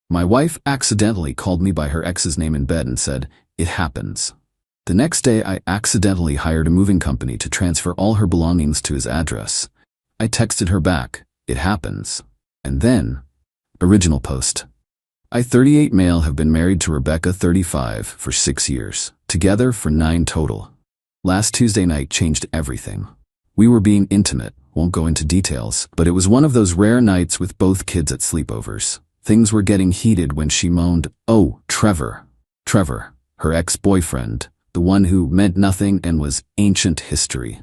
My wife accidentally called me by her ex's name in bed and said, "It happens." The next day, I accidentally hired a moving company to transfer all her belongings to his address. I texted her back, "It happens." And then, original post. I, 38 male, have been married to Rebecca, 35, for 6 years. Together for 9 total. Last Tuesday night changed everything. We were being intimate, won't go into details, but it was one of those rare nights with both kids at sleepovers. Things were getting heated when she moaned, "Oh, Trevor." Trevor, her ex-boyfriend, the one who meant nothing and was ancient history.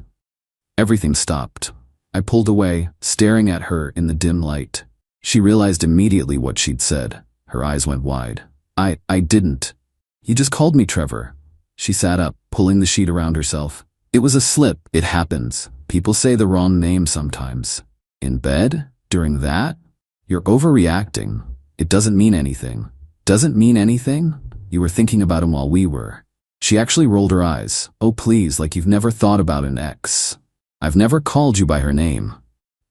Everything stopped. I pulled away, staring at her in the dim light. She realized immediately what she'd said. Her eyes went wide. I didn't. You just called me Trevor." She sat up, pulling the sheet around herself. "It was a slip. It happens. People say the wrong name sometimes. In bed? During that? You're overreacting. It doesn't mean anything." "Doesn't mean anything? You were thinking about him while we were." She actually rolled her eyes. "Oh please, like you've never thought about an ex." "I've never called you by her name."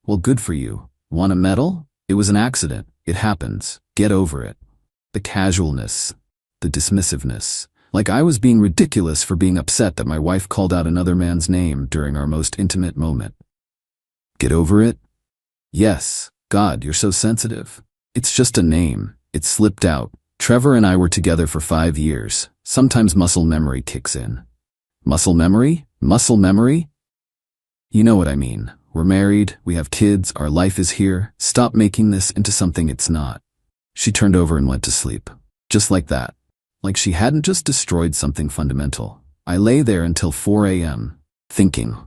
"Well, good for you. Want a medal? It was an accident. It happens. Get over it." The casualness. The dismissiveness. Like I was being ridiculous for being upset that my wife called out another man's name during our most intimate moment. Get over it? Yes. God, you're so sensitive. It's just a name. It slipped out. Trevor and I were together for 5 years. Sometimes muscle memory kicks in. Muscle memory? Muscle memory? You know what I mean. We're married, we have kids, our life is here. Stop making this into something it's not. She turned over and went to sleep. Just like that. Like she hadn't just destroyed something fundamental. I lay there until 4 a.m., thinking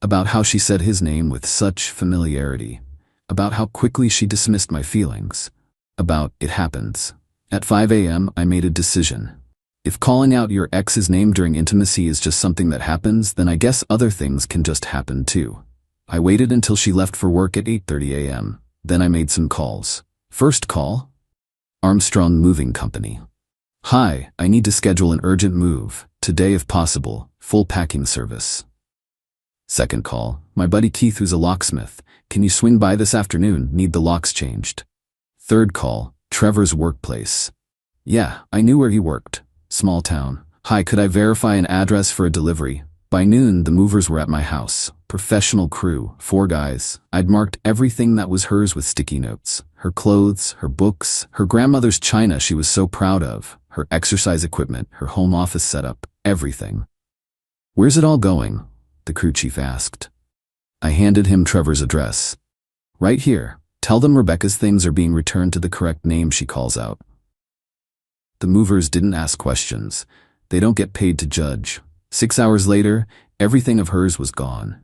about how she said his name with such familiarity, about how quickly she dismissed my feelings, about "it happens." At 5 a.m., I made a decision. If calling out your ex's name during intimacy is just something that happens, then I guess other things can just happen too. I waited until she left for work at 8:30 a.m. Then I made some calls. First call? Armstrong Moving Company. "Hi, I need to schedule an urgent move, today if possible, full packing service." Second call, my buddy Keith, who's a locksmith. "Can you swing by this afternoon, need the locks changed." Third call, Trevor's workplace. Yeah, I knew where he worked. Small town. "Hi, could I verify an address for a delivery?" By noon, the movers were at my house. Professional crew, 4 guys. I'd marked everything that was hers with sticky notes. Her clothes, her books, her grandmother's china she was so proud of, her exercise equipment, her home office setup, everything. "Where's it all going?" the crew chief asked. I handed him Trevor's address. "Right here. Tell them Rebecca's things are being returned to the correct name," she calls out. The movers didn't ask questions. They don't get paid to judge. 6 hours later, everything of hers was gone.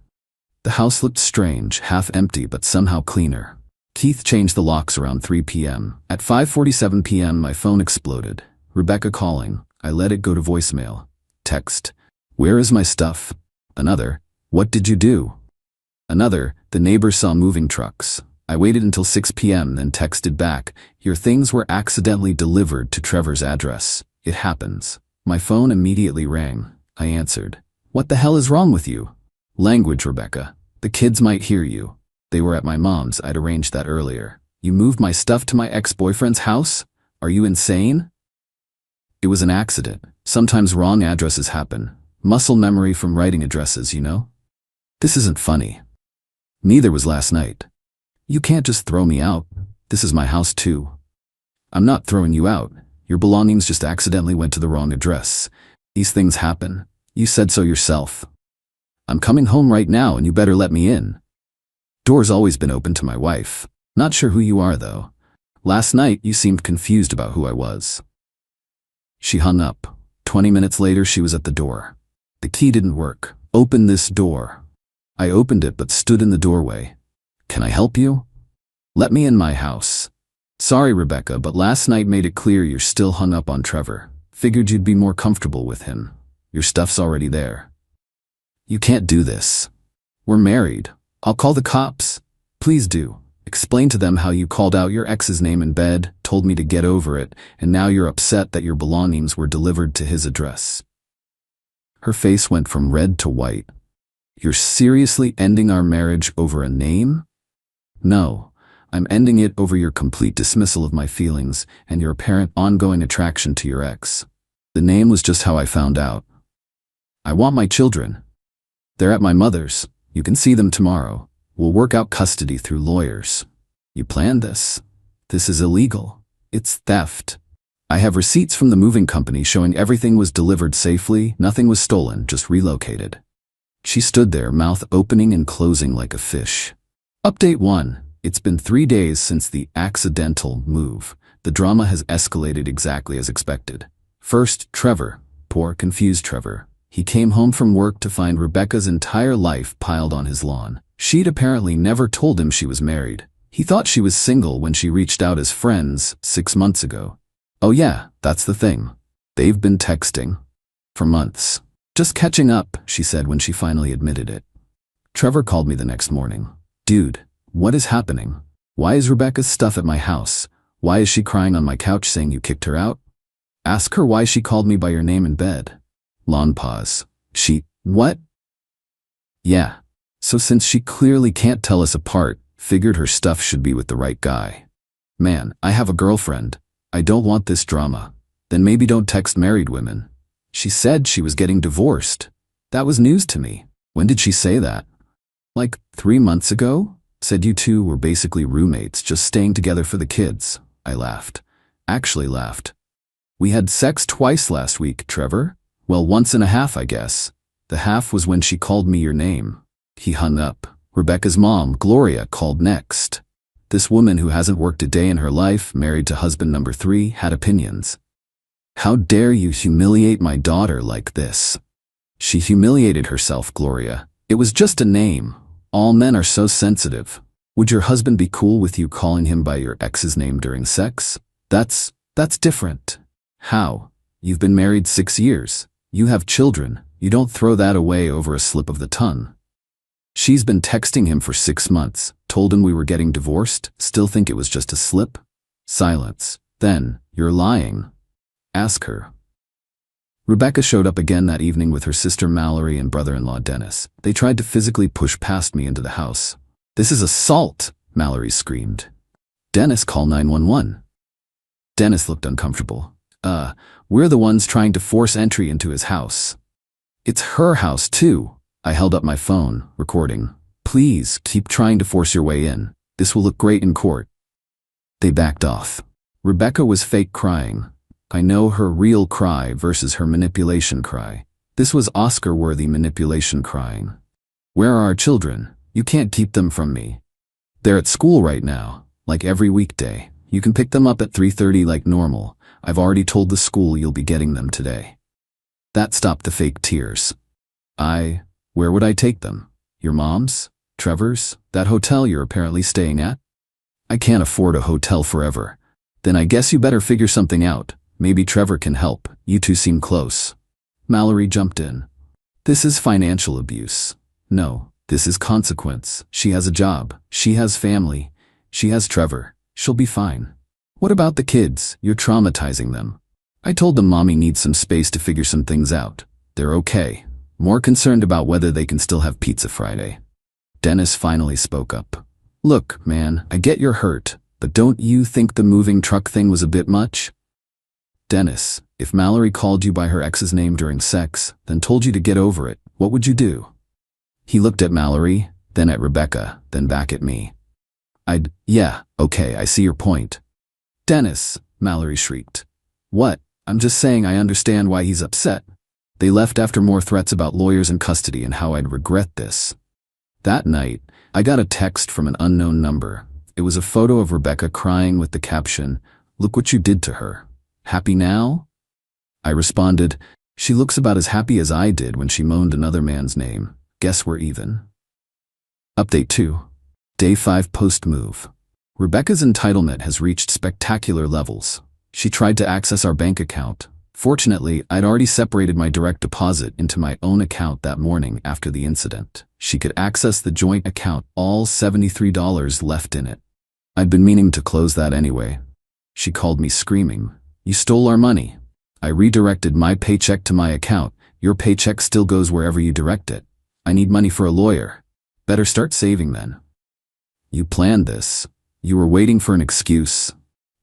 The house looked strange, half empty but somehow cleaner. Keith changed the locks around 3 p.m. At 5:47 p.m. my phone exploded. Rebecca calling. I let it go to voicemail. Text. "Where is my stuff?" Another. "What did you do?" Another. "The neighbors saw moving trucks." I waited until 6 p.m. then texted back. "Your things were accidentally delivered to Trevor's address. It happens." My phone immediately rang. I answered. "What the hell is wrong with you?" "Language, Rebecca. The kids might hear you." "They were at my mom's. I'd arranged that earlier." "You moved my stuff to my ex-boyfriend's house? Are you insane?" "It was an accident. Sometimes wrong addresses happen. Muscle memory from writing addresses, you know?" "This isn't funny." "Neither was last night." "You can't just throw me out. This is my house too." "I'm not throwing you out. Your belongings just accidentally went to the wrong address. These things happen. You said so yourself." "I'm coming home right now and you better let me in." Door's always been open to my wife. "Not sure who you are though. Last night you seemed confused about who I was." She hung up. 20 minutes later she was at the door. "The key didn't work. Open this door." I opened it but stood in the doorway. "Can I help you?" "Let me in my house." "Sorry, Rebecca, but last night made it clear you're still hung up on Trevor. Figured you'd be more comfortable with him. Your stuff's already there." "You can't do this. We're married. I'll call the cops." "Please do. Explain to them how you called out your ex's name in bed, told me to get over it, and now you're upset that your belongings were delivered to his address." Her face went from red to white. "You're seriously ending our marriage over a name?" "No. I'm ending it over your complete dismissal of my feelings and your apparent ongoing attraction to your ex. The name was just how I found out. I want my children. They're at my mother's. You can see them tomorrow. We'll work out custody through lawyers. You planned this. This is illegal. It's theft. I have receipts from the moving company showing everything was delivered safely, nothing was stolen, just relocated. She stood there, mouth opening and closing like a fish. Update 1. It's been 3 days since the accidental move. The drama has escalated exactly as expected. First, Trevor. Poor, confused Trevor. He came home from work to find Rebecca's entire life piled on his lawn. She'd apparently never told him she was married. He thought she was single when she reached out as friends 6 months ago. Oh yeah, that's the thing. They've been texting. For months. Just catching up, she said when she finally admitted it. Trevor called me the next morning. Dude, what is happening? Why is Rebecca's stuff at my house? Why is she crying on my couch saying you kicked her out? Ask her why she called me by your name in bed. Long pause. What? Yeah. So since she clearly can't tell us apart, figured her stuff should be with the right guy. Man, I have a girlfriend. I don't want this drama. Then maybe don't text married women. She said she was getting divorced. That was news to me. When did she say that? Like 3 months ago? Said you two were basically roommates, just staying together for the kids. I laughed. Actually laughed. We had sex twice last week, Trevor. Well, once and a half, I guess. The half was when she called me your name. He hung up. Rebecca's mom, Gloria, called next. This woman who hasn't worked a day in her life, married to husband number 3, had opinions. How dare you humiliate my daughter like this? She humiliated herself, Gloria. It was just a name. All men are so sensitive. Would your husband be cool with you calling him by your ex's name during sex? That's different. How? You've been married 6 years. You have children. You don't throw that away over a slip of the tongue. She's been texting him for 6 months, told him we were getting divorced, still think it was just a slip? Silence. Then, you're lying. Ask her. Rebecca showed up again that evening with her sister Mallory and brother-in-law Dennis. They tried to physically push past me into the house. This is assault, Mallory screamed. Dennis, call 911. Dennis looked uncomfortable. We're the ones trying to force entry into his house. It's her house too. I held up my phone, recording. Please, keep trying to force your way in. This will look great in court. They backed off. Rebecca was fake crying. I know her real cry versus her manipulation cry. This was Oscar-worthy manipulation crying. Where are our children? You can't keep them from me. They're at school right now, like every weekday. You can pick them up at 3:30 like normal. I've already told the school you'll be getting them today. That stopped the fake tears. Where would I take them? Your mom's? Trevor's? That hotel you're apparently staying at? I can't afford a hotel forever. Then I guess you better figure something out. Maybe Trevor can help. You two seem close. Mallory jumped in. This is financial abuse. No, this is consequence. She has a job. She has family. She has Trevor. She'll be fine. What about the kids? You're traumatizing them. I told them mommy needs some space to figure some things out. They're okay. More concerned about whether they can still have pizza Friday. Dennis finally spoke up. Look, man, I get you're hurt, but don't you think the moving truck thing was a bit much? Dennis, if Mallory called you by her ex's name during sex, then told you to get over it, what would you do? He looked at Mallory, then at Rebecca, then back at me. Yeah, okay, I see your point. Dennis, Mallory shrieked. What? I'm just saying I understand why he's upset. They left after more threats about lawyers and custody and how I'd regret this. That night, I got a text from an unknown number. It was a photo of Rebecca crying with the caption, "Look what you did to her. Happy now?" I responded, "She looks about as happy as I did when she moaned another man's name. Guess we're even." Update 2. Day 5 post-move. Rebecca's entitlement has reached spectacular levels. She tried to access our bank account. Fortunately, I'd already separated my direct deposit into my own account that morning after the incident. She could access the joint account, all $73 left in it. I'd been meaning to close that anyway. She called me screaming, "You stole our money." I redirected my paycheck to my account. Your paycheck still goes wherever you direct it. I need money for a lawyer. Better start saving then. You planned this. You were waiting for an excuse.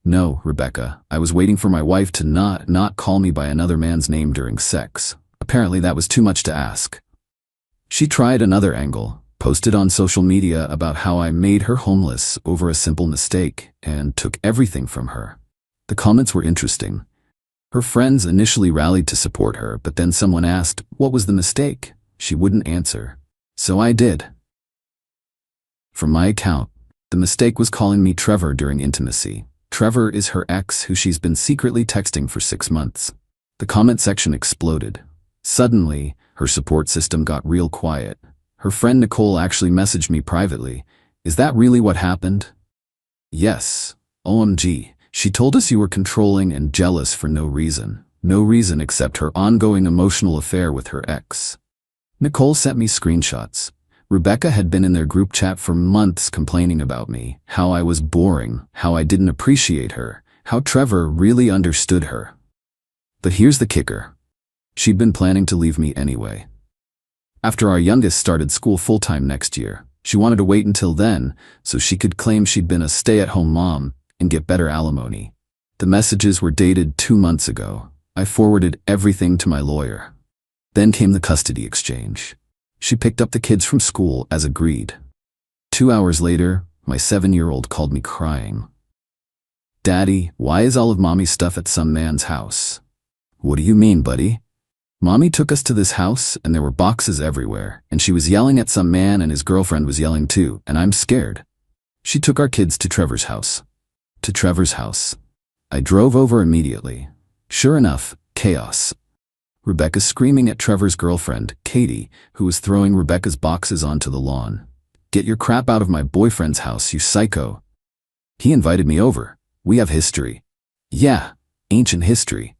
No, Rebecca, I was waiting for my wife to not call me by another man's name during sex. Apparently that was too much to ask. She tried another angle, posted on social media about how I made her homeless over a simple mistake and took everything from her. The comments were interesting. Her friends initially rallied to support her, but then someone asked, what was the mistake? She wouldn't answer. So I did. From my account, the mistake was calling me Trevor during intimacy. Trevor is her ex who she's been secretly texting for 6 months. The comment section exploded. Suddenly, her support system got real quiet. Her friend Nicole actually messaged me privately. Is that really what happened? Yes. OMG. She told us you were controlling and jealous for no reason. No reason except her ongoing emotional affair with her ex. Nicole sent me screenshots. Rebecca had been in their group chat for months complaining about me, how I was boring, how I didn't appreciate her, how Trevor really understood her. But here's the kicker. She'd been planning to leave me anyway. After our youngest started school full-time next year, she wanted to wait until then so she could claim she'd been a stay-at-home mom and get better alimony. The messages were dated 2 months ago. I forwarded everything to my lawyer. Then came the custody exchange. She picked up the kids from school as agreed. 2 hours later, my 7-year-old called me crying. Daddy, why is all of Mommy's stuff at some man's house? What do you mean, buddy? Mommy took us to this house and there were boxes everywhere, and she was yelling at some man and his girlfriend was yelling too, and I'm scared. She took our kids to Trevor's house. To Trevor's house. I drove over immediately. Sure enough, chaos. Rebecca screaming at Trevor's girlfriend, Katie, who was throwing Rebecca's boxes onto the lawn. Get your crap out of my boyfriend's house, you psycho. He invited me over. We have history. Yeah, ancient history.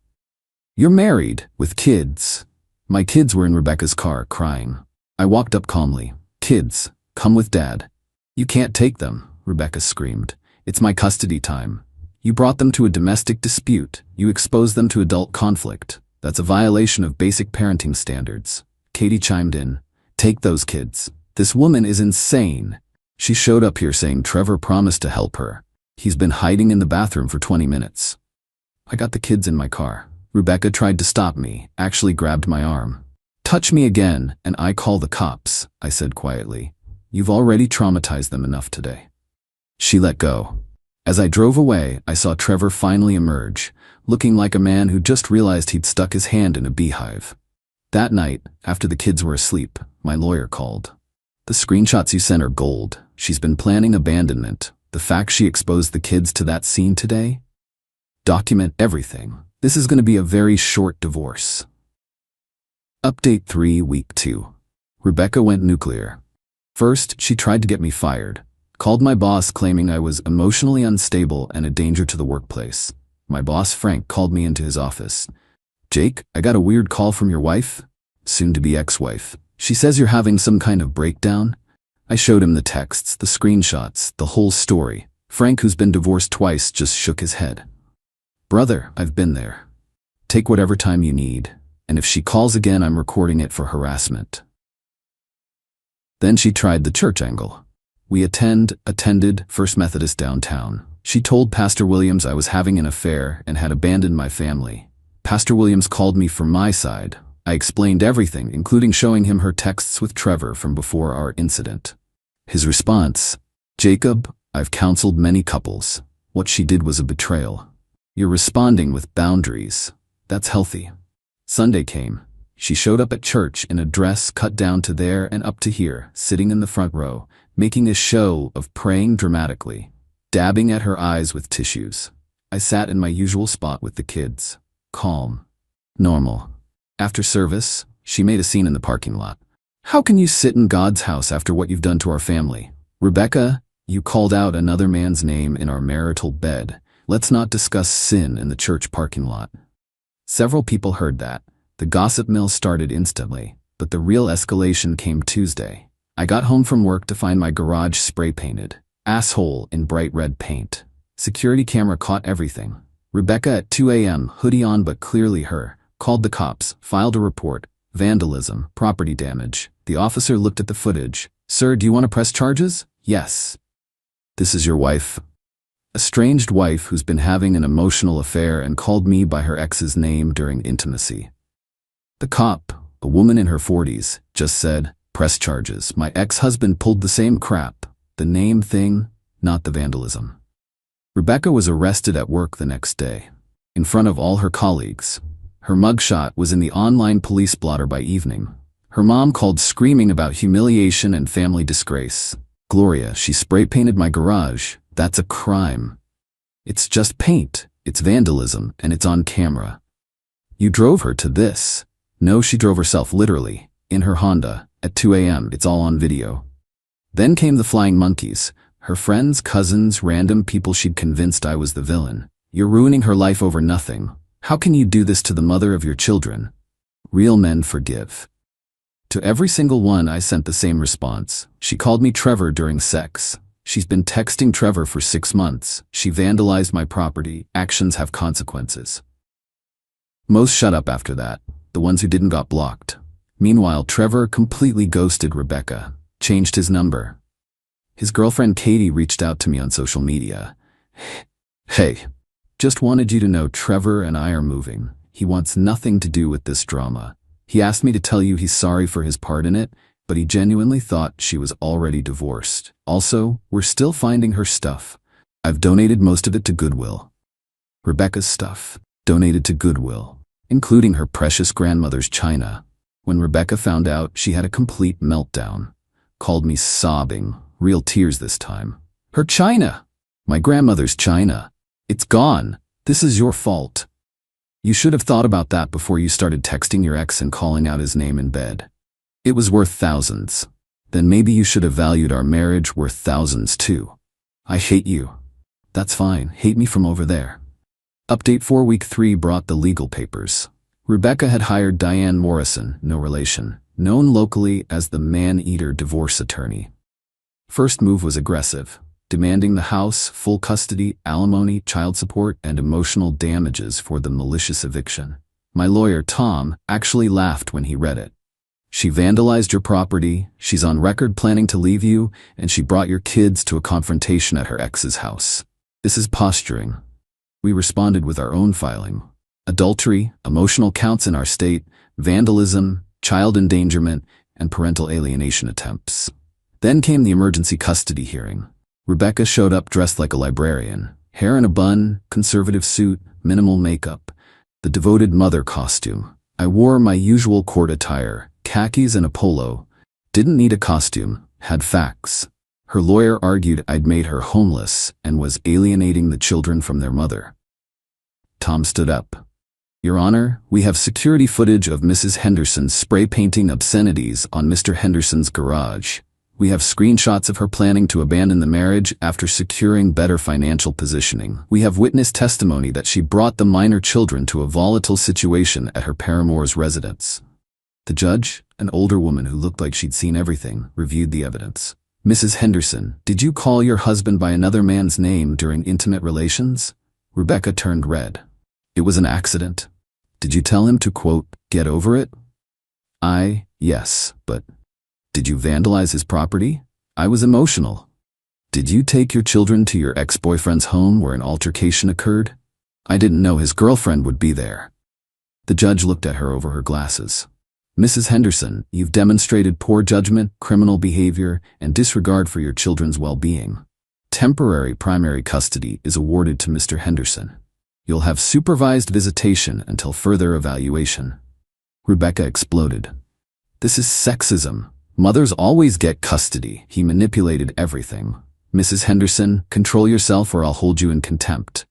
You're married, with kids. My kids were in Rebecca's car, crying. I walked up calmly. Kids, come with Dad. You can't take them, Rebecca screamed. It's my custody time. You brought them to a domestic dispute. You exposed them to adult conflict. That's a violation of basic parenting standards. Katie chimed in. Take those kids. This woman is insane. She showed up here saying Trevor promised to help her. He's been hiding in the bathroom for 20 minutes. I got the kids in my car. Rebecca tried to stop me, actually grabbed my arm. Touch me again, and I call the cops, I said quietly. You've already traumatized them enough today. She let go. As I drove away, I saw Trevor finally emerge, looking like a man who just realized he'd stuck his hand in a beehive. That night, after the kids were asleep, my lawyer called. The screenshots you sent are gold. She's been planning abandonment. The fact she exposed the kids to that scene today? Document everything. This is going to be a very short divorce. Update 3, Week 2. Rebecca went nuclear. First, she tried to get me fired. Called my boss claiming I was emotionally unstable and a danger to the workplace. My boss, Frank, called me into his office. Jake, I got a weird call from your wife? Soon-to-be ex-wife. She says you're having some kind of breakdown? I showed him the texts, the screenshots, the whole story. Frank, who's been divorced twice, just shook his head. Brother, I've been there. Take whatever time you need, and if she calls again, I'm recording it for harassment. Then she tried the church angle. We attended First Methodist downtown. She told Pastor Williams I was having an affair and had abandoned my family. Pastor Williams called me from my side. I explained everything, including showing him her texts with Trevor from before our incident. His response, Jacob, I've counseled many couples. What she did was a betrayal. You're responding with boundaries. That's healthy. Sunday came. She showed up at church in a dress cut down to there and up to here, sitting in the front row, making a show of praying dramatically, dabbing at her eyes with tissues. I sat in my usual spot with the kids. Calm. Normal. After service, she made a scene in the parking lot. How can you sit in God's house after what you've done to our family? Rebecca, you called out another man's name in our marital bed. Let's not discuss sin in the church parking lot. Several people heard that. The gossip mill started instantly, but the real escalation came Tuesday. I got home from work to find my garage spray painted. Asshole in bright red paint. Security camera caught everything. Rebecca at 2 a.m., hoodie on but clearly her, called the cops, filed a report. Vandalism, property damage. The officer looked at the footage. Sir, do you want to press charges? Yes. This is your wife? Estranged wife who's been having an emotional affair and called me by her ex's name during intimacy. The cop, a woman in her 40s, just said, "Press charges. My ex-husband pulled the same crap. The name thing, not the vandalism." Rebecca was arrested at work the next day, in front of all her colleagues. Her mugshot was in the online police blotter by evening. Her mom called screaming about humiliation and family disgrace. "Gloria, she spray-painted my garage. That's a crime. It's just paint. It's vandalism, and it's on camera. You drove her to this." No, she drove herself literally, in her Honda, at 2 a.m. It's all on video. Then came the flying monkeys. Her friends, cousins, random people she'd convinced I was the villain. "You're ruining her life over nothing. How can you do this to the mother of your children? Real men forgive." To every single one I sent the same response. "She called me Trevor during sex. She's been texting Trevor for 6 months. She vandalized my property. Actions have consequences." Most shut up after that. The ones who didn't got blocked. Meanwhile, Trevor completely ghosted Rebecca, changed his number. His girlfriend Katie reached out to me on social media. "Hey, just wanted you to know Trevor and I are moving. He wants nothing to do with this drama. He asked me to tell you he's sorry for his part in it, but he genuinely thought she was already divorced. Also, we're still finding her stuff. I've donated most of it to Goodwill." Rebecca's stuff, donated to Goodwill, including her precious grandmother's china. When Rebecca found out, she had a complete meltdown. Called me sobbing, real tears this time. "Her china! My grandmother's china. It's gone. This is your fault. You should have thought about that before you started texting your ex and calling out his name in bed. It was worth thousands. Then maybe you should have valued our marriage worth thousands too. I hate you." "That's fine. Hate me from over there." Update 4 Week 3 brought the legal papers. Rebecca had hired Diane Morrison, no relation, known locally as the man-eater divorce attorney. First move was aggressive, demanding the house, full custody, alimony, child support, and emotional damages for the malicious eviction. My lawyer, Tom, actually laughed when he read it. "She vandalized your property, she's on record planning to leave you, and she brought your kids to a confrontation at her ex's house. This is posturing." We responded with our own filing. Adultery, emotional counts in our state, vandalism, child endangerment, and parental alienation attempts. Then came the emergency custody hearing. Rebecca showed up dressed like a librarian. Hair in a bun, conservative suit, minimal makeup. The devoted mother costume. I wore my usual court attire, khakis and a polo. Didn't need a costume, had facts. Her lawyer argued I'd made her homeless and was alienating the children from their mother. Tom stood up. "Your Honor, we have security footage of Mrs. Henderson spray painting obscenities on Mr. Henderson's garage. We have screenshots of her planning to abandon the marriage after securing better financial positioning. We have witness testimony that she brought the minor children to a volatile situation at her paramour's residence." The judge, an older woman who looked like she'd seen everything, reviewed the evidence. "Mrs. Henderson, did you call your husband by another man's name during intimate relations?" Rebecca turned red. "It was an accident." "Did you tell him to, quote, get over it?" Yes, but did you vandalize his property?" "I was emotional." "Did you take your children to your ex-boyfriend's home where an altercation occurred?" "I didn't know his girlfriend would be there." The judge looked at her over her glasses. "Mrs. Henderson, you've demonstrated poor judgment, criminal behavior, and disregard for your children's well-being. Temporary primary custody is awarded to Mr. Henderson. You'll have supervised visitation until further evaluation." Rebecca exploded. "This is sexism. Mothers always get custody." He manipulated everything. "Mrs. Henderson, control yourself or I'll hold you in contempt."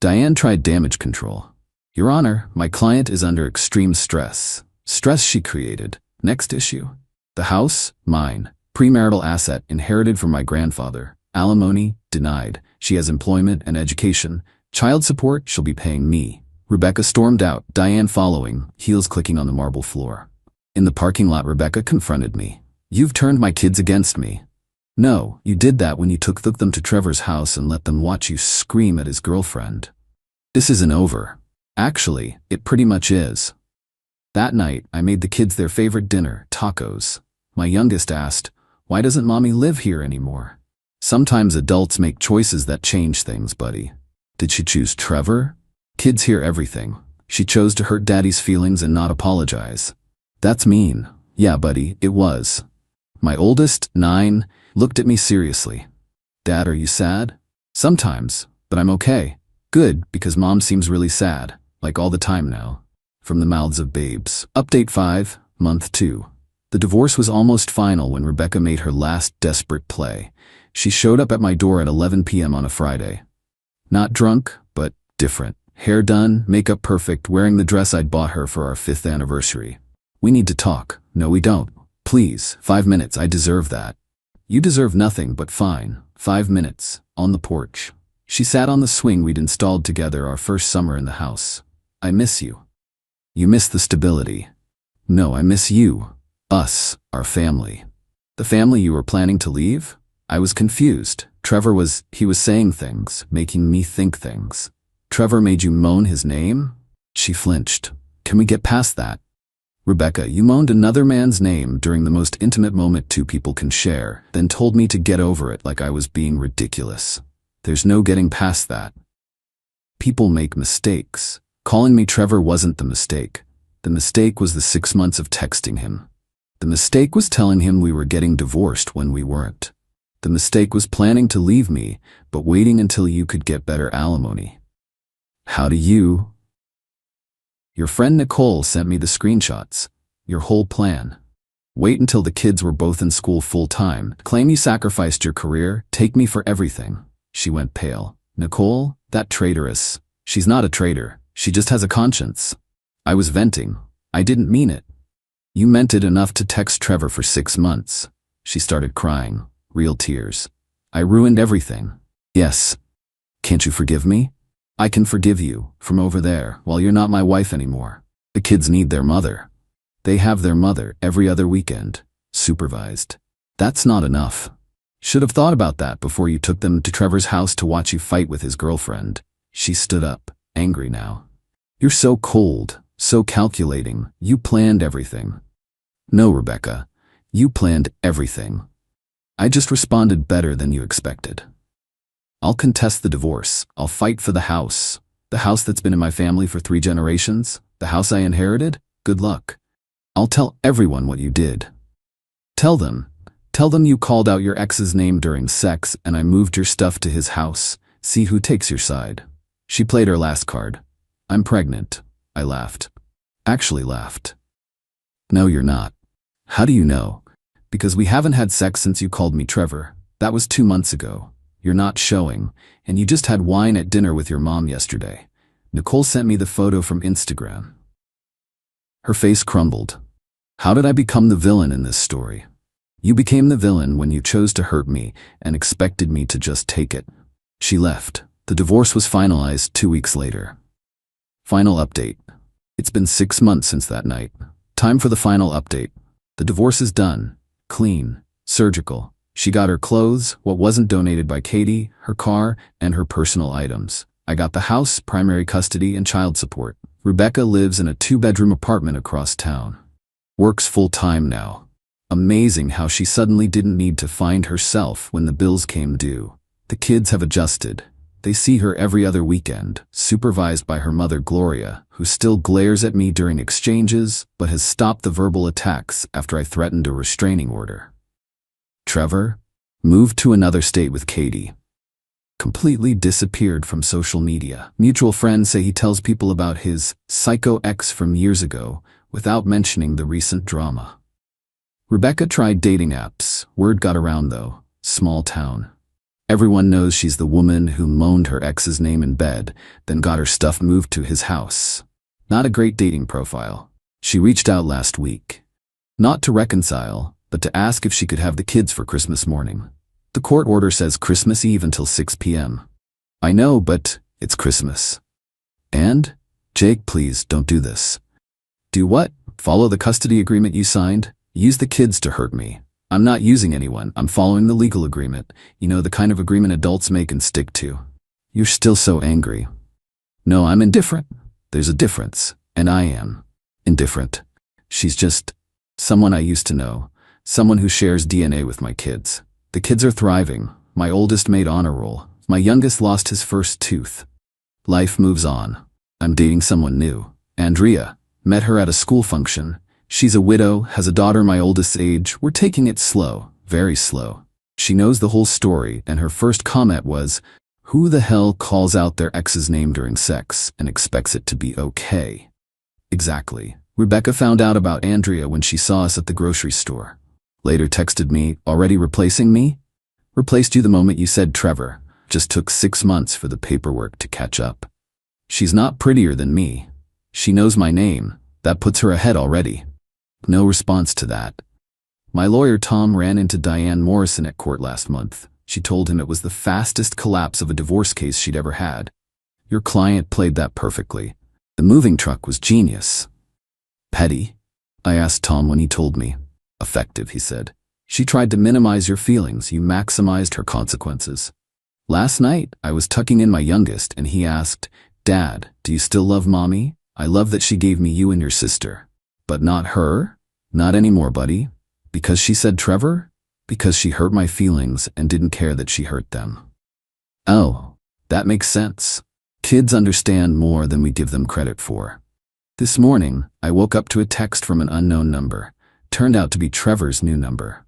Diane tried damage control. "Your Honor, my client is under extreme stress. Stress she created. Next issue. The house, mine. Premarital asset, inherited from my grandfather. Alimony, denied. She has employment and education. Child support, she'll be paying me." Rebecca stormed out, Diane following, heels clicking on the marble floor. In the parking lot, Rebecca confronted me. "You've turned my kids against me." "No, you did that when you took them to Trevor's house and let them watch you scream at his girlfriend. This isn't over." "Actually, it pretty much is." That night, I made the kids their favorite dinner, tacos. My youngest asked, "Why doesn't Mommy live here anymore?" Sometimes adults make choices that change things, buddy. Did she choose Trevor? Kids hear everything. She chose to hurt Daddy's feelings and not apologize. That's mean. Yeah, buddy, it was. My oldest, 9, looked at me seriously. Dad, are you sad? Sometimes, but I'm okay. Good, because Mom seems really sad, like all the time now. From the mouths of babes. Update 5, month 2. The divorce was almost final when Rebecca made her last desperate play. She showed up at my door at 11 p.m. on a Friday. Not drunk, but different. Hair done, makeup perfect, wearing the dress I'd bought her for our 5th anniversary. We need to talk. No, we don't. Please, 5 minutes, I deserve that. You deserve nothing, but fine. 5 minutes, on the porch. She sat on the swing we'd installed together our first summer in the house. I miss you. You miss the stability. No, I miss you. Us, our family. The family you were planning to leave? I was confused. Trevor was saying things, making me think things. Trevor made you moan his name? She flinched. Can we get past that? Rebecca, you moaned another man's name during the most intimate moment two people can share, then told me to get over it like I was being ridiculous. There's no getting past that. People make mistakes. Calling me Trevor wasn't the mistake. The mistake was the 6 months of texting him. The mistake was telling him we were getting divorced when we weren't. The mistake was planning to leave me, but waiting until you could get better alimony. How do you? Your friend Nicole sent me the screenshots. Your whole plan. Wait until the kids were both in school full-time. Claim you sacrificed your career. Take me for everything. She went pale. Nicole? That traitoress. She's not a traitor. She just has a conscience. I was venting. I didn't mean it. You meant it enough to text Trevor for 6 months. She started crying. Real tears. I ruined everything. Yes. Can't you forgive me? I can forgive you, from over there, while you're not my wife anymore. The kids need their mother. They have their mother every other weekend, supervised. That's not enough. Should have thought about that before you took them to Trevor's house to watch you fight with his girlfriend. She stood up, angry now. You're so cold, so calculating. You planned everything. No, Rebecca. You planned everything. I just responded better than you expected. I'll contest the divorce. I'll fight for the house that's been in my family for 3 generations, the house I inherited. Good luck. I'll tell everyone what you did. Tell them you called out your ex's name during sex and I moved your stuff to his house. See who takes your side. She played her last card. I'm pregnant. I laughed. Actually laughed. No, you're not. How do you know? Because we haven't had sex since you called me Trevor. That was 2 months ago. You're not showing, and you just had wine at dinner with your mom yesterday. Nicole sent me the photo from Instagram. Her face crumbled. How did I become the villain in this story? You became the villain when you chose to hurt me and expected me to just take it. She left. The divorce was finalized 2 weeks later. Final update. It's been 6 months since that night. Time for the final update. The divorce is done. Clean. Surgical. She got her clothes, what wasn't donated by Katie, her car, and her personal items. I got the house, primary custody, and child support. Rebecca lives in a 2-bedroom apartment across town. Works full-time now. Amazing how she suddenly didn't need to find herself when the bills came due. The kids have adjusted. They see her every other weekend, supervised by her mother Gloria, who still glares at me during exchanges, but has stopped the verbal attacks after I threatened a restraining order. Trevor moved to another state with Katie. Completely disappeared from social media. Mutual friends say he tells people about his psycho ex from years ago without mentioning the recent drama. Rebecca tried dating apps. Word got around though. Small town. Everyone knows she's the woman who moaned her ex's name in bed, then got her stuff moved to his house. Not a great dating profile. She reached out last week. Not to reconcile, but to ask if she could have the kids for Christmas morning. The court order says Christmas Eve until 6 p.m. I know, but it's Christmas. And? Jake, please don't do this. Do what? Follow the custody agreement you signed? Use the kids to hurt me. I'm not using anyone. I'm following the legal agreement. You know, the kind of agreement adults make and stick to. You're still so angry. No, I'm indifferent. There's a difference. And I am indifferent. She's just someone I used to know. Someone who shares DNA with my kids. The kids are thriving. My oldest made honor roll. My youngest lost his first tooth. Life moves on. I'm dating someone new. Andrea. Met her at a school function. She's a widow, has a daughter my oldest's age. We're taking it slow, very slow. She knows the whole story, and her first comment was, "Who the hell calls out their ex's name during sex and expects it to be okay?" Exactly. Rebecca found out about Andrea when she saw us at the grocery store. Later texted me, "Already replacing me?" "Replaced you the moment you said Trevor. Just took 6 months for the paperwork to catch up." She's not prettier than me. She knows my name. That puts her ahead already. No response to that. My lawyer Tom ran into Diane Morrison at court last month. She told him it was the fastest collapse of a divorce case she'd ever had. Your client played that perfectly. The moving truck was genius. Petty? I asked Tom when he told me. Effective, he said. She tried to minimize your feelings. You maximized her consequences. Last night, I was tucking in my youngest and he asked, "Dad, do you still love Mommy? I love that she gave me you and your sister." But not her? Not anymore, buddy. Because she said Trevor? Because she hurt my feelings and didn't care that she hurt them. Oh, that makes sense. Kids understand more than we give them credit for. This morning, I woke up to a text from an unknown number. Turned out to be Trevor's new number.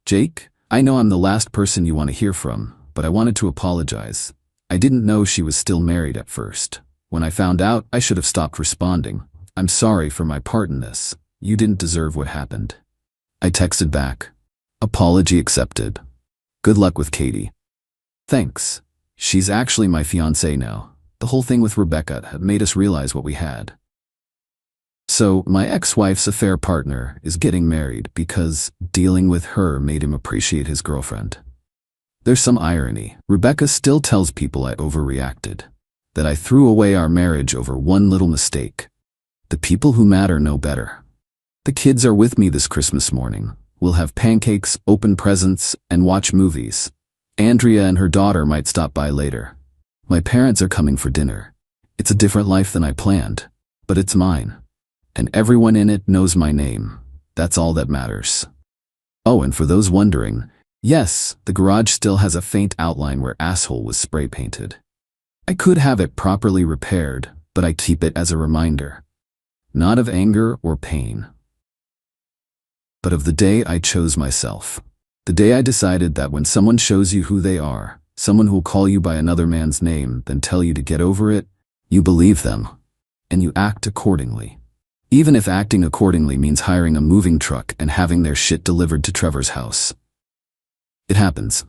"Jake, I know I'm the last person you want to hear from, but I wanted to apologize. I didn't know she was still married at first. When I found out, I should have stopped responding. I'm sorry for my part in this. You didn't deserve what happened." I texted back. Apology accepted. Good luck with Katie. Thanks. She's actually my fiancée now. The whole thing with Rebecca had made us realize what we had. So, my ex-wife's affair partner is getting married because dealing with her made him appreciate his girlfriend. There's some irony. Rebecca still tells people I overreacted. That I threw away our marriage over one little mistake. The people who matter know better. The kids are with me this Christmas morning. We'll have pancakes, open presents, and watch movies. Andrea and her daughter might stop by later. My parents are coming for dinner. It's a different life than I planned, but it's mine. And everyone in it knows my name. That's all that matters. Oh, and for those wondering, yes, the garage still has a faint outline where asshole was spray painted. I could have it properly repaired, but I keep it as a reminder. Not of anger or pain, but of the day I chose myself. The day I decided that when someone shows you who they are, someone who'll call you by another man's name, then tell you to get over it, you believe them, and you act accordingly. Even if acting accordingly means hiring a moving truck and having their shit delivered to Trevor's house. It happens.